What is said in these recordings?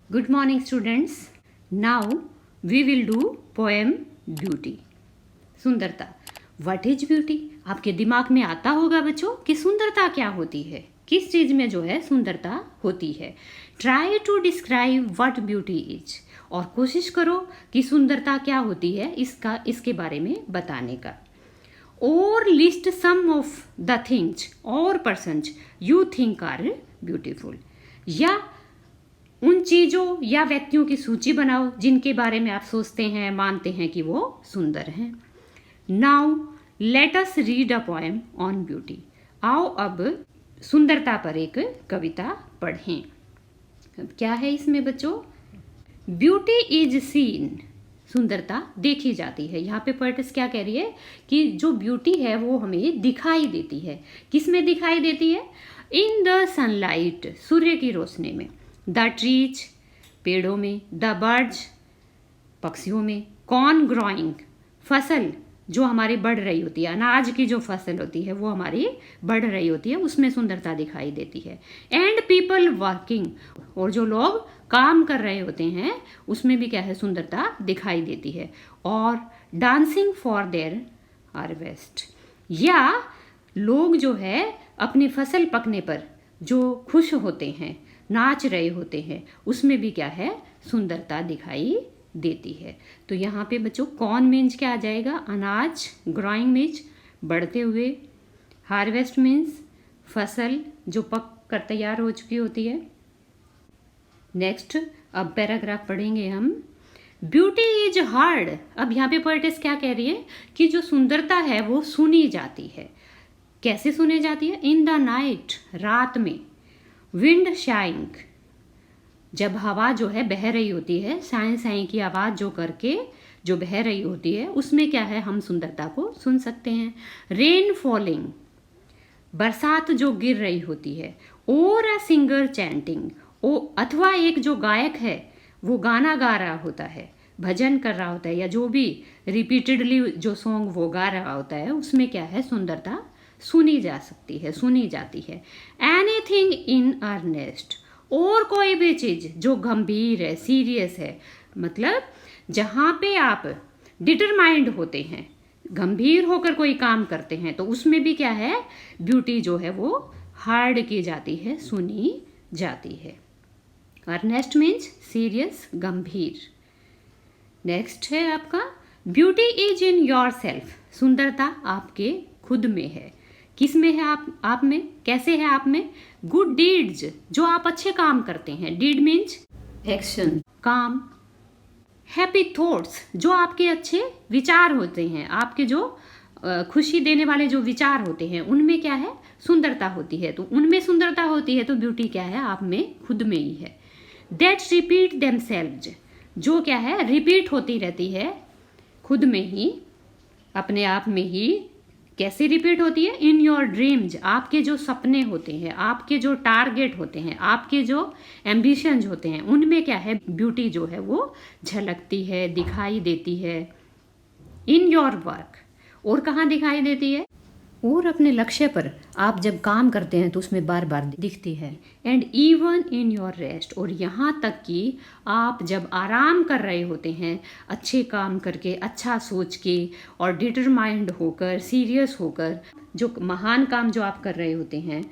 Good morning students. Now we will do poem beauty. सुंदरता. What is beauty? आपके दिमाग में आता होगा बच्चों कि सुंदरता क्या होती है, किस चीज़ में जो है सुंदरता होती है. Try to describe what beauty is. और कोशिश करो कि सुंदरता क्या होती है इसके बारे में बताने का. Or list some of the things or persons you think are beautiful. या उन चीज़ों या व्यक्तियों की सूची बनाओ जिनके बारे में आप सोचते हैं, मानते हैं कि वो सुंदर हैं. Now let us read a poem on beauty. आओ अब सुंदरता पर एक कविता पढ़ें. अब क्या है इसमें बच्चों? Beauty is seen. सुंदरता देखी जाती है. यहाँ पे पोएट्स क्या कह रही है कि जो ब्यूटी है वो हमें दिखाई देती है. किस में दिखाई देती है? In the sunlight. सूर्य की रोशनी में. The trees. पेड़ों में. The birds. पक्षियों में. Corn growing. फसल जो हमारी बढ़ रही होती है, अनाज की जो फसल होती है वो हमारी बढ़ रही होती है, उसमें सुंदरता दिखाई देती है. And people working. और जो लोग काम कर रहे होते हैं उसमें भी क्या है, सुंदरता दिखाई देती है. और डांसिंग फॉर देयर हार्वेस्ट. या लोग जो है अपनी फसल पकने पर जो खुश होते हैं, नाच रहे होते हैं, उसमें भी क्या है, सुंदरता दिखाई देती है. तो यहाँ पे बच्चों कॉर्न मीन्स क्या आ जाएगा? अनाज. ग्रोइंग मीन्स बढ़ते हुए. हार्वेस्ट मीन्स फसल जो पक कर तैयार हो चुकी होती है. नेक्स्ट अब पैराग्राफ पढ़ेंगे हम. Beauty is heard. अब यहाँ पे पोएट्स क्या कह रही है कि जो सुंदरता है वो सुनी जाती है. कैसे सुनी जाती है? In the night. रात में. Wind sharing. जब हवा जो है बह रही होती है, साई साई की आवाज़ जो करके जो बह रही होती है, उसमें क्या है, हम सुंदरता को सुन सकते हैं. Rain falling. बरसात जो गिर रही होती है. और अ सिंगर चैंटिंग. अथवा एक जो गायक है वो गाना गा रहा होता है, भजन कर रहा होता है, या जो भी रिपीटेडली जो सॉन्ग वो गा रहा होता है, उसमें क्या है, सुंदरता सुनी जा सकती है, सुनी जाती है. Anything in earnest. और कोई भी चीज़ जो गंभीर है, सीरियस है, मतलब जहाँ पे आप डिटरमाइंड होते हैं, गंभीर होकर कोई काम करते हैं, तो उसमें भी क्या है, ब्यूटी जो है वो हार्ड की जाती है, सुनी जाती है. अर्नेस्ट मीन्स सीरियस, गंभीर. नेक्स्ट है आपका beauty is in your self. सुंदरता आपके खुद में है. किस में है? आप में. कैसे है आप में? Good deeds. जो आप अच्छे काम करते हैं. डीड मीन्स एक्शन, काम. Happy thoughts. जो आपके अच्छे विचार होते हैं, आपके जो खुशी देने वाले जो विचार होते हैं, उनमें क्या है, सुंदरता होती है. तो उनमें सुंदरता होती है तो ब्यूटी क्या है, आप में, खुद में ही है. That repeat themselves. जो क्या है, रिपीट होती रहती है खुद में ही, अपने आप में ही. कैसे रिपीट होती है? In your dreams. आपके जो सपने होते हैं, आपके जो टारगेट होते हैं, आपके जो एम्बिशंस होते हैं, उनमें क्या है, ब्यूटी जो है वो झलकती है, दिखाई देती है. In your work. और कहाँ दिखाई देती है? और अपने लक्ष्य पर आप जब काम करते हैं तो उसमें बार बार दिखती है. And even in your rest. और यहाँ तक कि आप जब आराम कर रहे होते हैं, अच्छे काम करके, अच्छा सोच के, और डिटरमाइंड होकर, सीरियस होकर, जो महान काम जो आप कर रहे होते हैं,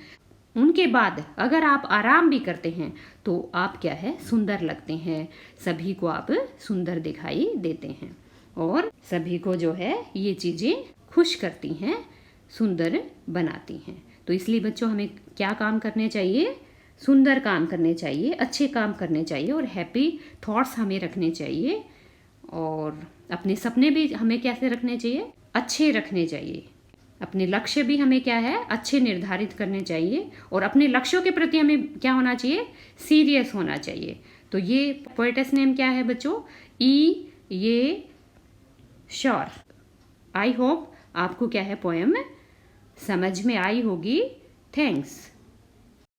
उनके बाद अगर आप आराम भी करते हैं तो आप क्या है, सुंदर लगते हैं. सभी को आप सुंदर दिखाई देते हैं और सभी को जो है ये चीज़ें खुश करती हैं, सुंदर बनाती हैं. तो इसलिए बच्चों हमें क्या काम करने चाहिए? सुंदर काम करने चाहिए, अच्छे काम करने चाहिए, और हैप्पी थॉट्स हमें रखने चाहिए. और अपने सपने भी हमें कैसे रखने चाहिए? अच्छे रखने चाहिए. अपने लक्ष्य भी हमें क्या है, अच्छे निर्धारित करने चाहिए. और अपने लक्ष्यों के प्रति हमें क्या होना चाहिए? सीरियस होना चाहिए. तो ये पोएट्स नेम क्या है बच्चों? ई ये श्योर. आई होप आपको क्या है, पोएम समझ में आई होगी. थैंक्स.